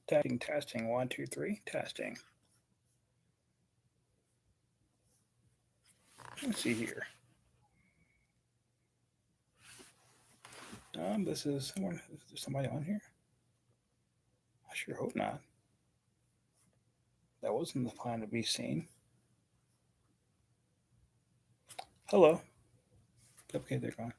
Testing, testing. One, two, three. Testing. Let's see here. This is someone. Is there somebody on here? I sure hope not. That wasn't the plan to be seen. Hello. Okay, they're gone.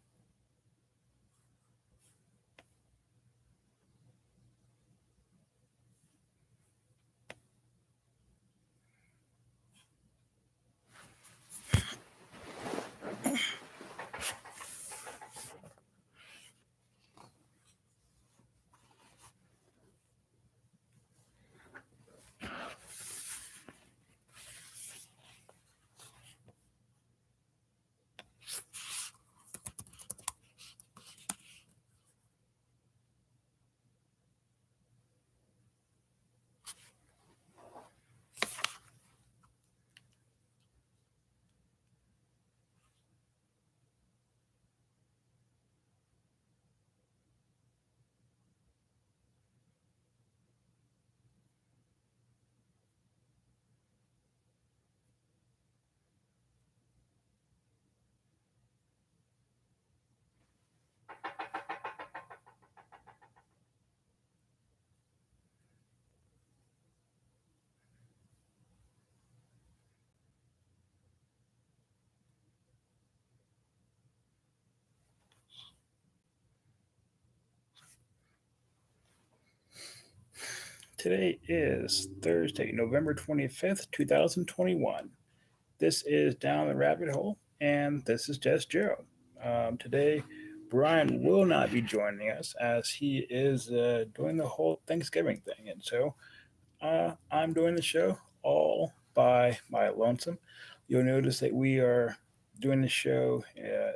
Today is Thursday, November 25th, 2021. This is Down the Rabbit Hole, and this is just Joe. Today, Brian will not be joining us as he is doing the whole Thanksgiving thing. And so I'm doing the show all by my lonesome. You'll notice that we are doing the show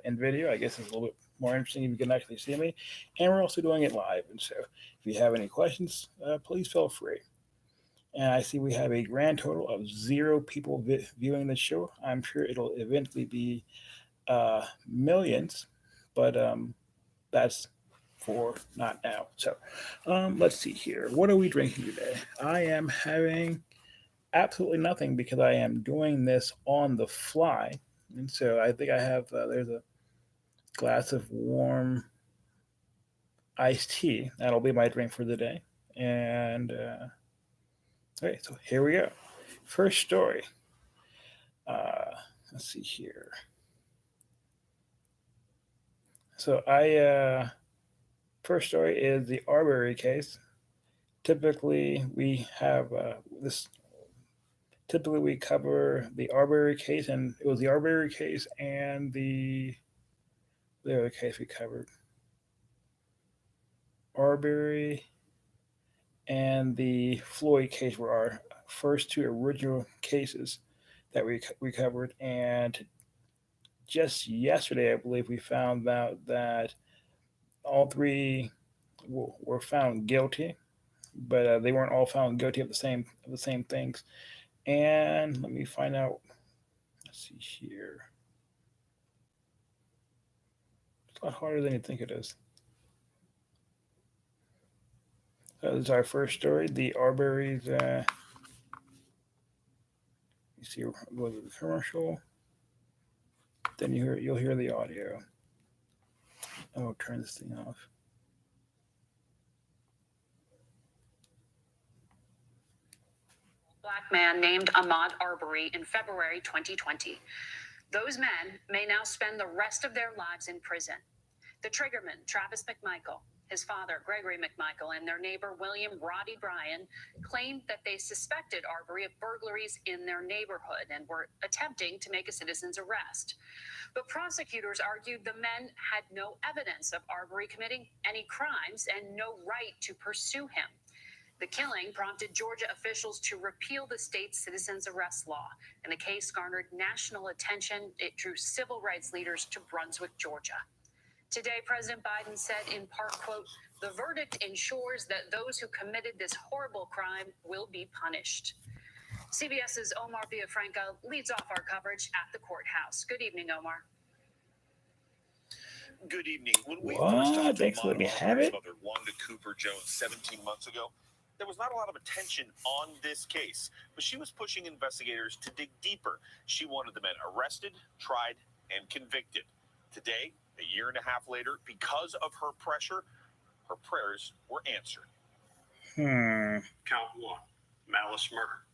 in video. I guess it's a little bit more interesting if you can actually see me. And we're also doing it live. And so if you have any questions, please feel free. And I see we have a grand total of 0 people viewing the show. I'm sure it'll eventually be millions, but that's for not now. So let's see here. What are we drinking today? I am having absolutely nothing because I am doing this on the fly. And so I think I have, there's a glass of warm iced tea. That'll be my drink for the day. And okay, so here we go. First story. Uh, let's see here. So first story is the Arbery case. Typically, we have this. Typically, we cover the Arbery case, and it was the Arbery case and the other case we covered. Arbery and the Floyd case were our first two original cases that we covered, and just yesterday, I believe, we found out that all three were found guilty, but they weren't all found guilty of the same things. And let me find out. Let's see here. It's a lot harder than you think it is. This is our first story. The Arbery's. You see, was it the commercial? Then you'll hear the audio. Oh, turn this thing off. Black man named Ahmaud Arbery in February 2020. Those men may now spend the rest of their lives in prison. The triggerman, Travis McMichael, his father, Gregory McMichael, and their neighbor, William Roddy Bryan, claimed that they suspected Arbery of burglaries in their neighborhood and were attempting to make a citizen's arrest. But prosecutors argued the men had no evidence of Arbery committing any crimes and no right to pursue him. The killing prompted Georgia officials to repeal the state's citizen's arrest law, and the case garnered national attention. It drew civil rights leaders to Brunswick, Georgia. Today, President Biden said in part, quote, "The verdict ensures that those who committed this horrible crime will be punished." CBS's Omar Villafranca leads off our coverage at the courthouse. Good evening, Omar. Good evening. When we first talked to Ahmaud Arbery's mother, Wanda Cooper Jones, 17 months ago, There was not a lot of attention on this case, but she was pushing investigators to dig deeper. She wanted the men arrested, tried, and convicted. Today, a year and a half later, because of her pressure, her prayers were answered. Count 1, malice murder.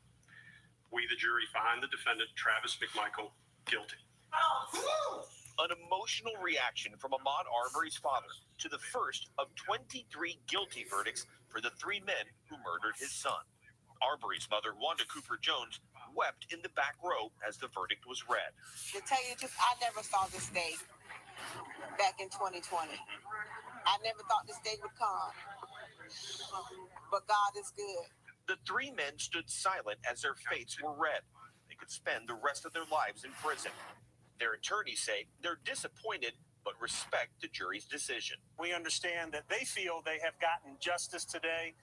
We, the jury, find the defendant, Travis McMichael, guilty. An emotional reaction from Ahmaud Arbery's father to the first of 23 guilty verdicts for the 3 men who murdered his son. Arbery's mother, Wanda Cooper Jones, wept in the back row as the verdict was read. To tell you the truth, I never saw this day back in 2020. I never thought this day would come. But God is good. The 3 men stood silent as their fates were read. They could spend the rest of their lives in prison. Their attorneys say they're disappointed but respect the jury's decision. We understand that they feel they have gotten justice today.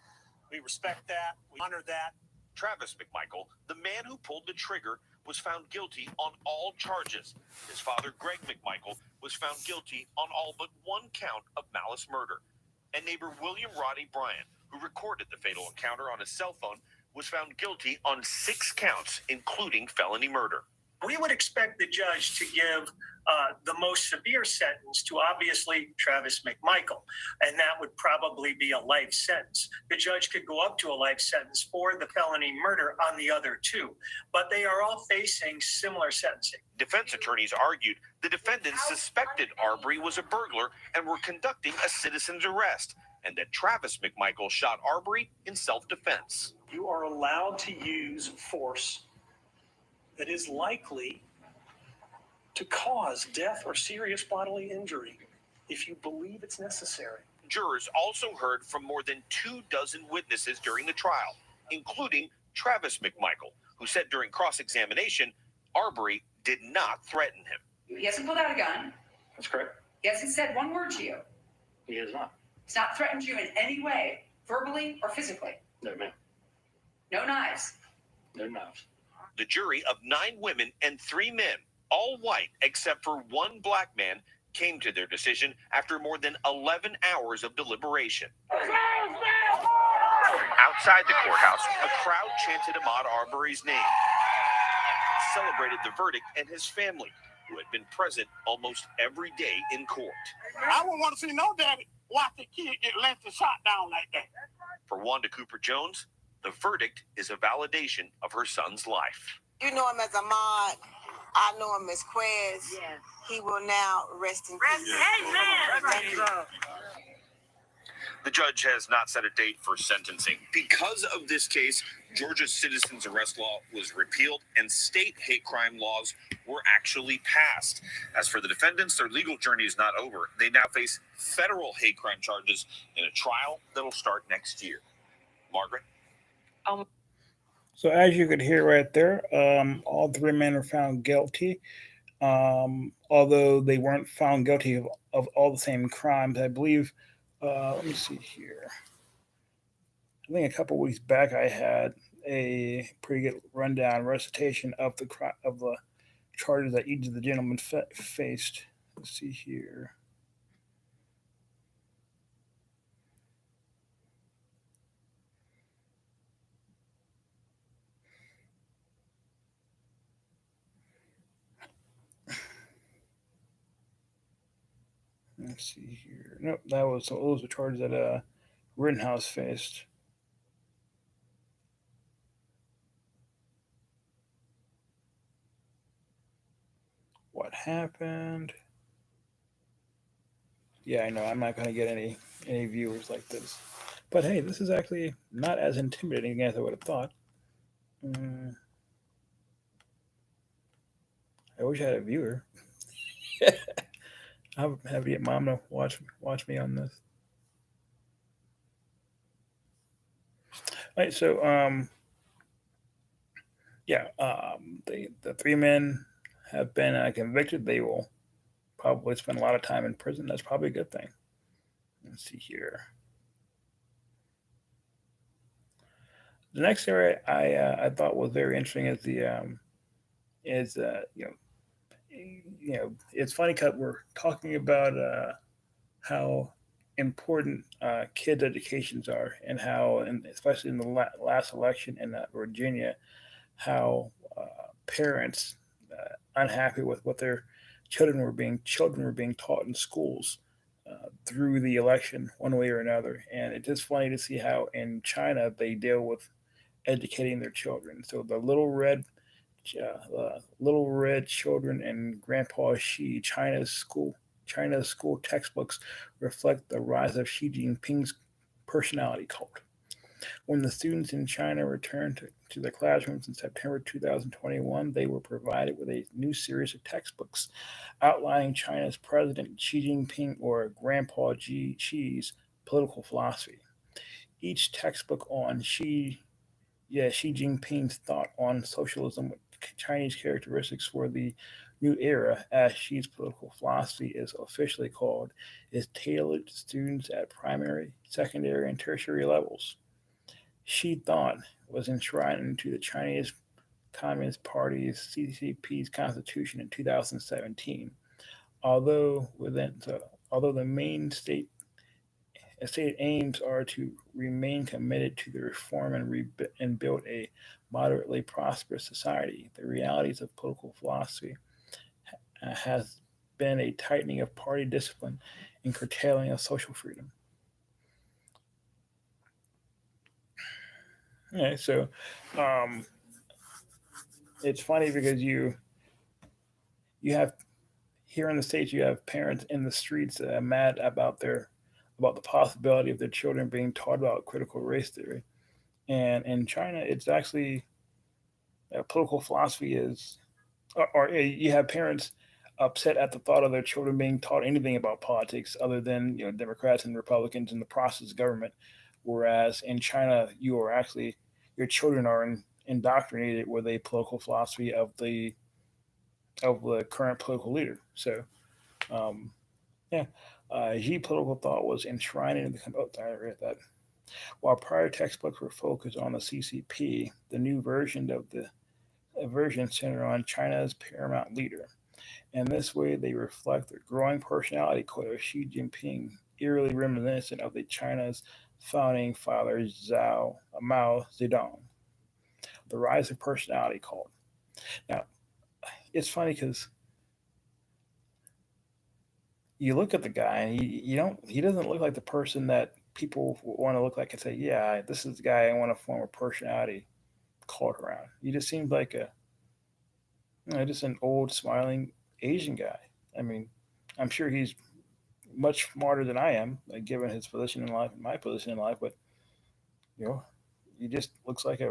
We respect that. We honor that. Travis McMichael, the man who pulled the trigger, was found guilty on all charges. His father, Greg McMichael, was found guilty on all but 1 count of malice murder. And neighbor William Roddy Bryant, who recorded the fatal encounter on his cell phone, was found guilty on 6 counts, including felony murder. We would expect the judge to give the most severe sentence to obviously Travis McMichael, and that would probably be a life sentence. The judge could go up to a life sentence for the felony murder on the other 2, but they are all facing similar sentencing. Defense attorneys argued the defendants suspected Arbery was a burglar and were conducting a citizen's arrest, and that Travis McMichael shot Arbery in self-defense. You are allowed to use force that is likely to cause death or serious bodily injury if you believe it's necessary. Jurors also heard from more than 24 witnesses during the trial, including Travis McMichael, who said during cross-examination, Arbery did not threaten him. He hasn't pulled out a gun. That's correct. He hasn't said 1 word to you. He has not. He's not threatened you in any way, verbally or physically. No, ma'am. No knives. No knives. The jury of 9 women and 3 men, all white except for 1 black man, came to their decision after more than 11 hours of deliberation. Outside the courthouse, a crowd chanted Ahmaud Arbery's name, celebrated the verdict and his family, who had been present almost every day in court. I wouldn't want to see no daddy watch the kid get left and shot down like that. For Wanda Cooper Jones, the verdict is a validation of her son's life. You know him as Ahmaud. I know him as Quez. Yes. He will now rest in peace. Amen. The judge has not set a date for sentencing. Because of this case, Georgia's citizens arrest law was repealed and state hate crime laws were actually passed. As for the defendants, their legal journey is not over. They now face federal hate crime charges in a trial that'll start next year. Margaret? So as you could hear right there, all 3 men are found guilty. Although they weren't found guilty of all the same crimes. I believe, let me see here. I think a couple weeks back I had a pretty good rundown recitation of the charges that each of the gentlemen faced. Let's see here. Let's see here. Nope, those were charges that Rittenhouse faced. What happened? Yeah, I know. I'm not going to get any viewers like this. But hey, this is actually not as intimidating as I would have thought. I wish I had a viewer. I'll have to get mom to watch me on this. All right, so the 3 men have been convicted. They will probably spend a lot of time in prison. That's probably a good thing. Let's see here. The next area I thought was very interesting is it's funny because we're talking about how important kids' educations are, and how, and especially in the last election in Virginia, how parents unhappy with what their children were being taught in schools through the election, one way or another. And it's just funny to see how in China they deal with educating their children. So the little red children in Grandpa Xi, China's school textbooks reflect the rise of Xi Jinping's personality cult. When the students in China returned to their classrooms in September 2021, they were provided with a new series of textbooks outlining China's President Xi Jinping, or Grandpa Xi's political philosophy. Each textbook on Xi Jinping's thought on socialism with Chinese characteristics for the new era, as Xi's political philosophy is officially called, is tailored to students at primary, secondary, and tertiary levels. Xi thought was enshrined into the Chinese Communist Party's CCP's constitution in 2017. Although the main state aims are to remain committed to the reform and build a moderately prosperous society, the realities of political philosophy has been a tightening of party discipline and curtailing of social freedom. Okay, so it's funny because you have, here in the States, you have parents in the streets mad about the possibility of their children being taught about critical race theory. And in China, it's actually political philosophy is, or you have parents upset at the thought of their children being taught anything about politics other than Democrats and Republicans in the process of government. Whereas in China, your children are indoctrinated with a political philosophy of the current political leader. So, Xi political thought was enshrined in the. Oh, I read that. While prior textbooks were focused on the CCP, the new version centered on China's paramount leader. And this way, they reflect the growing personality code of Xi Jinping, eerily reminiscent of the China's founding father Mao Zedong. The rise of personality cult. Now, it's funny because you look at the guy and he doesn't look like the person that people want to look like and say, yeah, this is the guy I want to form a personality cult around. He just seems like just an old smiling Asian guy. I mean, I'm sure he's much smarter than I am, given his position in life and my position in life, but he just looks like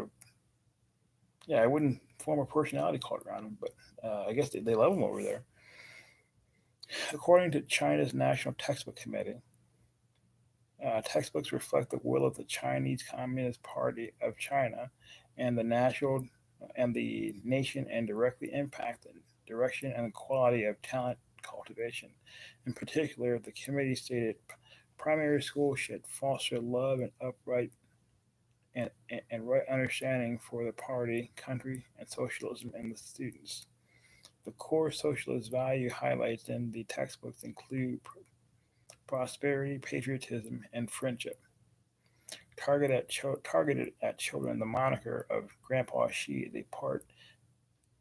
I wouldn't form a personality cult around him, but I guess they love him over there. According to China's National Textbook Committee, textbooks reflect the will of the Chinese Communist Party of China and the nation, and directly impact the direction and quality of talent cultivation. In particular, the committee stated primary schools should foster love and upright and right understanding for the party, country, and socialism in the students. The core socialist value highlights in the textbooks include prosperity, patriotism, and friendship. Targeted at children, the moniker of Grandpa Xi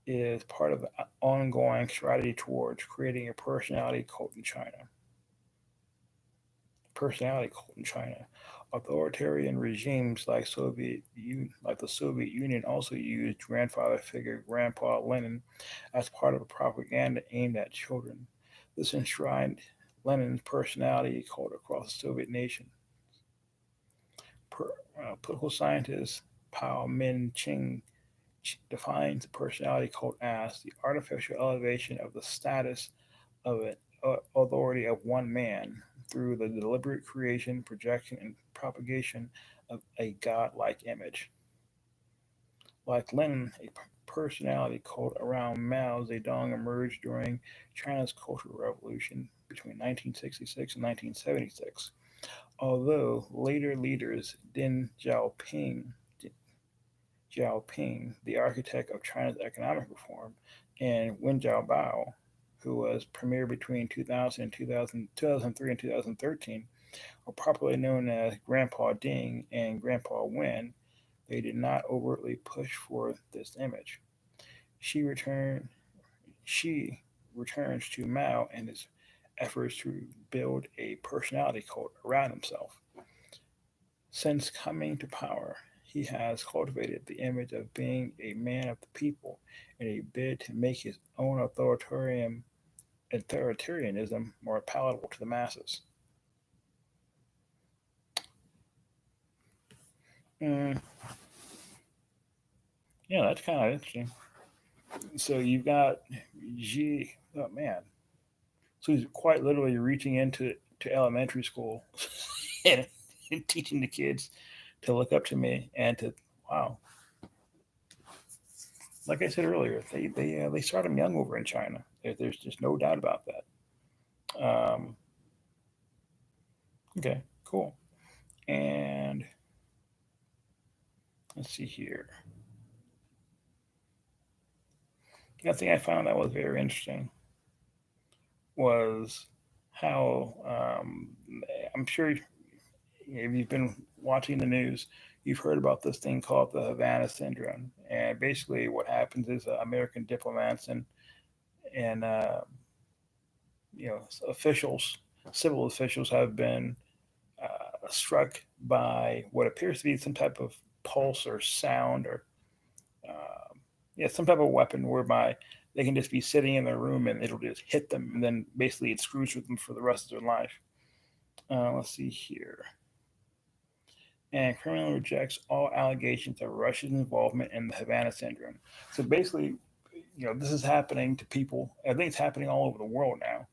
is part of the ongoing strategy towards creating a personality cult in China. Authoritarian regimes like the Soviet Union also used grandfather figure Grandpa Lenin as part of a propaganda aimed at children. This enshrined Lenin's personality cult across the Soviet nation. Political scientist Pao Min-ching defines the personality cult as the artificial elevation of the status of an authority of one man through the deliberate creation, projection, and propagation of a godlike image. Like Lenin, a personality cult around Mao Zedong emerged during China's Cultural Revolution between 1966 and 1976. Although later leaders Deng Xiaoping, the architect of China's economic reform, and Wen Jiabao, who was premier between 2003 and 2013, or popularly known as Grandpa Ding and Grandpa Wen, they did not overtly push for this image. She returned. She returns to Mao and his efforts to build a personality cult around himself. Since coming to power, he has cultivated the image of being a man of the people in a bid to make his own authoritarianism more palatable to the masses. Mm, yeah, that's kind of interesting. So you've got Xi. Oh man, so he's quite literally reaching into to elementary school and, and teaching the kids to look up to me and to wow. Like I said earlier, they start them young over in China. There's just no doubt about that. Okay, cool. And let's see here. The thing I found that was very interesting was how I'm sure if you've been watching the news, you've heard about this thing called the Havana Syndrome. And basically, what happens is American diplomats and officials, civil officials, have been struck by what appears to be some type of pulse or sound or some type of weapon whereby they can just be sitting in their room and it'll just hit them, and then basically it screws with them for the rest of their life. Let's see here. And Kremlin rejects all allegations of Russia's involvement in the Havana Syndrome. So basically, this is happening to people. I think it's happening all over the world now,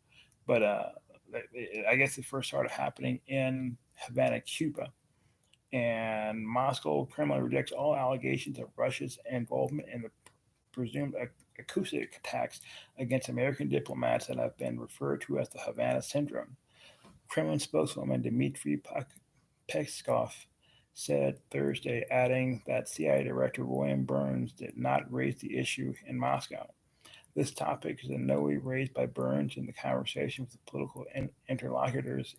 but I guess it first started happening in Havana, Cuba. And Moscow Kremlin rejects all allegations of Russia's involvement in the presumed acoustic attacks against American diplomats that have been referred to as the Havana Syndrome. Kremlin spokeswoman Dmitry Peskov said Thursday, adding that CIA Director William Burns did not raise the issue in Moscow. This topic is in no way raised by Burns in the conversation with the political interlocutors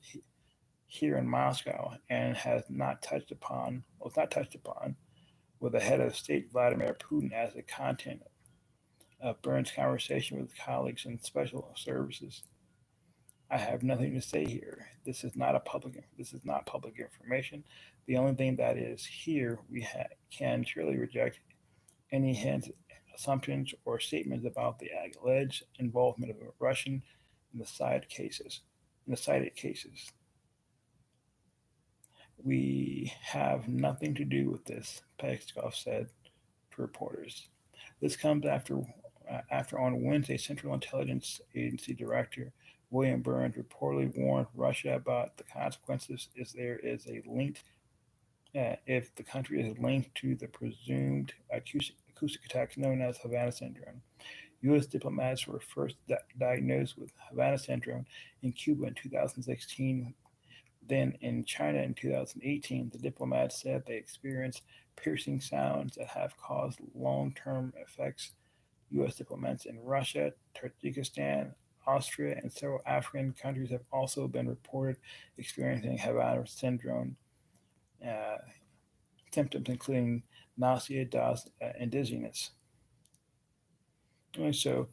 here in Moscow, and was not touched upon with the head of state Vladimir Putin as the content of Burns' conversation with colleagues in special services. I have nothing to say here. This is not public information. The only thing that is here, we can surely reject any hints, assumptions, or statements about the alleged involvement of Russian in the cited cases. We have nothing to do with this, Peskov said to reporters. This comes after on Wednesday, Central Intelligence Agency Director William Burns reportedly warned Russia about the consequences if the country is linked to the presumed acoustic attacks known as Havana Syndrome. U.S. diplomats were first diagnosed with Havana Syndrome in Cuba in 2016. Then in China in 2018, the diplomats said they experienced piercing sounds that have caused long-term effects. U.S. diplomats in Russia, Tajikistan, Austria, and several African countries have also been reported experiencing Havana Syndrome symptoms, including nausea, and dizziness. And so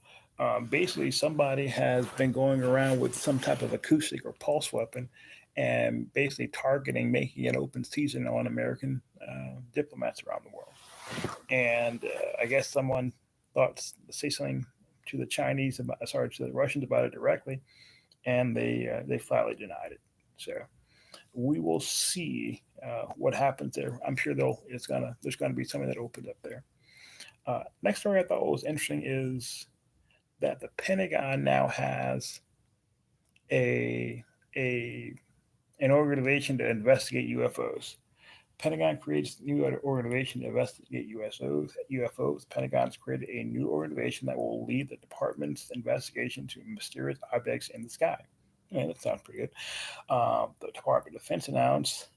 basically, somebody has been going around with some type of acoustic or pulse weapon and basically targeting, making an open season on American diplomats around the world. And I guess someone thought to say something to the to the Russians about it directly, and they flatly denied it. So we will see what happens there. I'm sure there's gonna be something that opens up there. Next story I thought was interesting is that the Pentagon now has an organization to investigate UFOs. Pentagon creates a new organization to investigate UFOs. Pentagon's created a new organization that will lead the department's investigation to mysterious objects in the sky. Yeah, that sounds pretty good. The Department of Defense announced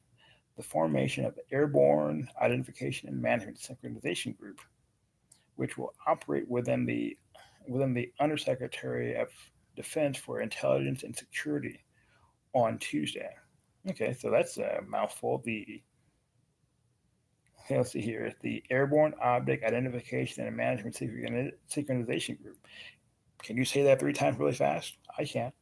the formation of the Airborne Identification and Management Synchronization Group, which will operate within the Undersecretary of Defense for Intelligence and Security on Tuesday. Okay, so that's a mouthful. Let's see here. The Airborne Object Identification and Management Synchronization Group. Can you say that 3 times really fast? I can.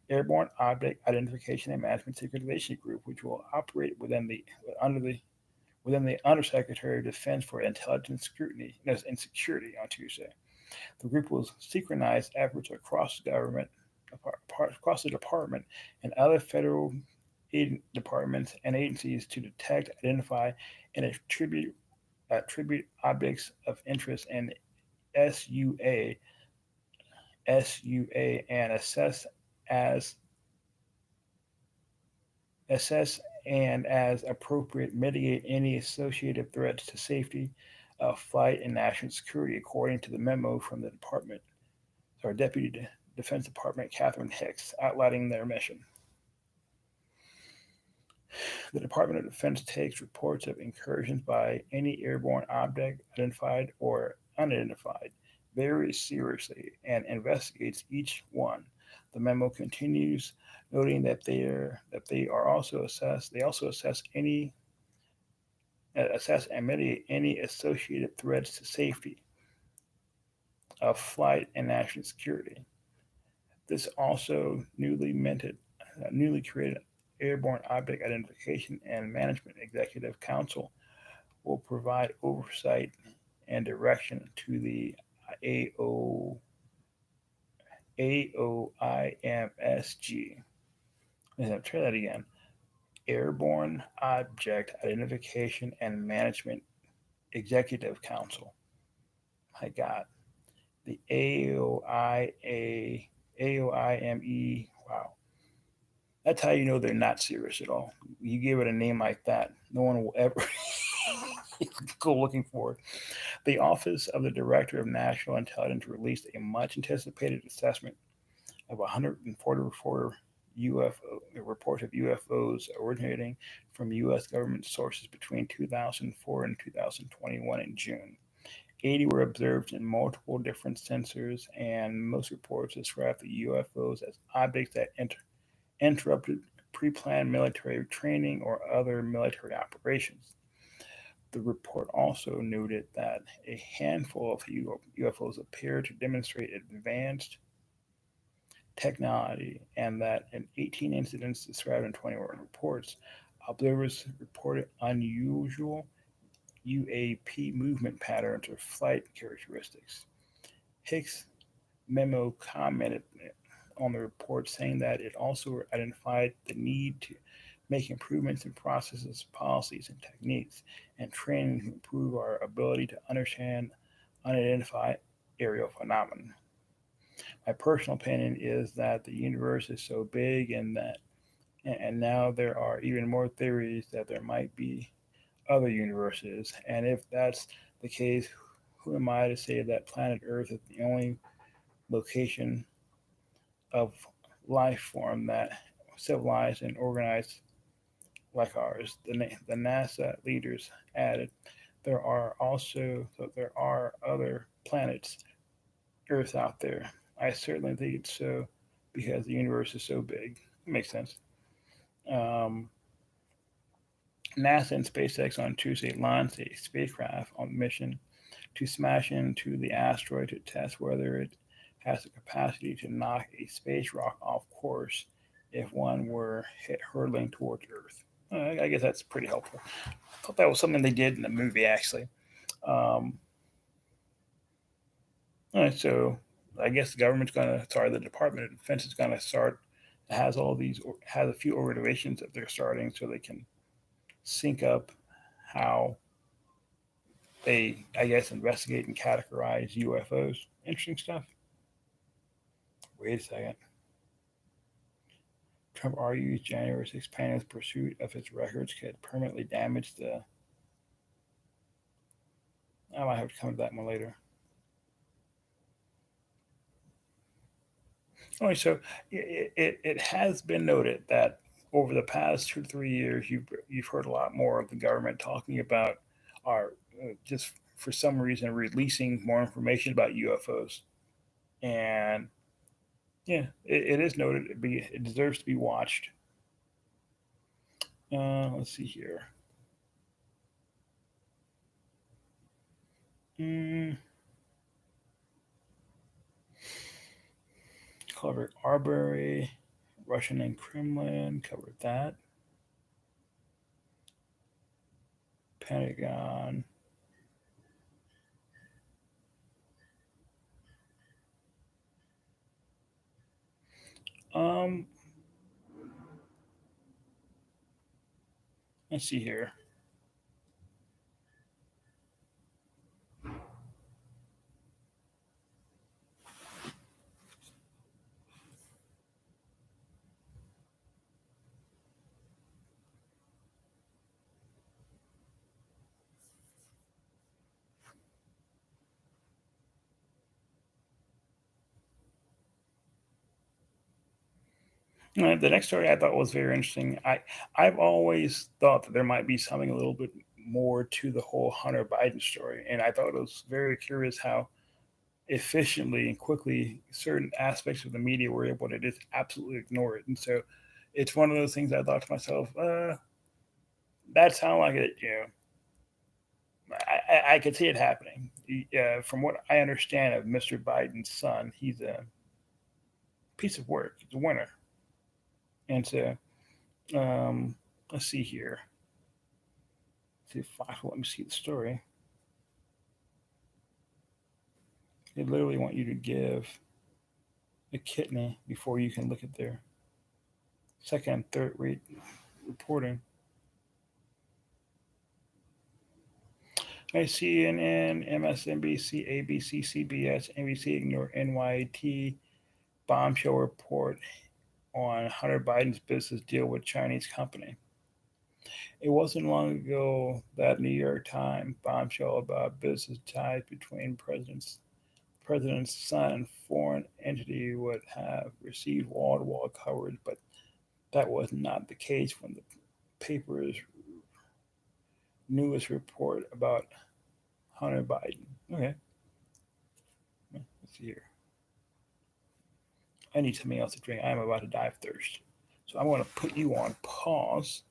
Airborne Object Identification and Management Synchronization Group, which will operate within the Undersecretary of Defense for Intelligence Scrutiny and Security on Tuesday. The group will synchronize efforts across the government, across the department, and other federal departments and agencies to detect, identify, and attribute objects of interest in SUA, and assess and as appropriate mitigate any associated threats to safety of flight and national security, according to the memo from the department. Our Deputy Defense Department, Catherine Hicks, outlining their mission. The Department of Defense takes reports of incursions by any airborne object, identified or unidentified, very seriously and investigates each one. The memo continues, noting that they also assess and mitigate any associated threats to safety of flight and national security. This also newly created Airborne Object Identification and Management Executive Council will provide oversight and direction to the AOIMSG. I'll try that again. Airborne Object Identification and Management Executive Council. My God. The AOIME. Wow. That's how you know they're not serious at all. You give it a name like that, no one will ever go looking for it. The Office of the Director of National Intelligence released a much anticipated assessment of 144 reports of UFOs originating from U.S. government sources between 2004 and 2021 in June. 80 were observed in multiple different sensors, and most reports describe the UFOs as objects that interrupted pre-planned military training or other military operations. The report also noted that a handful of UFOs appear to demonstrate advanced technology, and that in 18 incidents described in 21 reports, observers reported unusual UAP movement patterns or flight characteristics. Hicks' memo commented on the report, saying that it also identified the need to make improvements in processes, policies, and techniques, and training to improve our ability to understand unidentified aerial phenomena. My personal opinion is that the universe is so big, and now there are even more theories that there might be other universes. And if that's the case, who am I to say that planet Earth is the only location of life form that civilized and organized like ours? The NASA leaders added, there are other planets, Earth out there. I certainly think it's so because the universe is so big. It makes sense. NASA and SpaceX on Tuesday launched a spacecraft on a mission to smash into the asteroid to test whether it has the capacity to knock a space rock off course if one were hurtling towards Earth. I guess that's pretty helpful. I thought that was something they did in the movie, actually. All right, so I guess the Department of Defense is going to start, has a few organizations that they're starting so they can sync up how they, I guess, investigate and categorize UFOs. Interesting stuff. Wait a second. Trump argues January 6th panel's pursuit of his records could permanently damage the. I might have to come to that one later. All right, so it has been noted that over the past 2 to 3 years, you've heard a lot more of the government talking about just for some reason releasing more information about UFOs, and yeah, it is noted. It deserves to be watched. Let's see here. Covered Arbery, Russian and Kremlin. Covered that. Pentagon. Let's see here. The next story I thought was very interesting. I've always thought that there might be something a little bit more to the whole Hunter Biden story, and I thought it was very curious how efficiently and quickly certain aspects of the media were able to just absolutely ignore it. And so it's one of those things I thought to myself, that sounded like it, I could see it happening. From what I understand of Mr. Biden's son, he's a piece of work. He's a winner. And so, let's see here. See if Fox will let me see the story. They literally want you to give a kidney before you can look at their second and third rate reporting. CNN, MSNBC, ABC, CBS, NBC ignore NYT bombshell report on Hunter Biden's business deal with Chinese company. It wasn't long ago that New York Times bombshell about business ties between president's son and foreign entity would have received wall-to-wall coverage, but that was not the case when the paper's newest report about Hunter Biden. Okay. Let's see here. I need something else to drink. I'm about to die of thirst. So I'm going to put you on pause.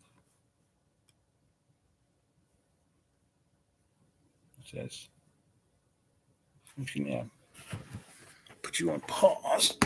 It says, I'm just going to put you on pause.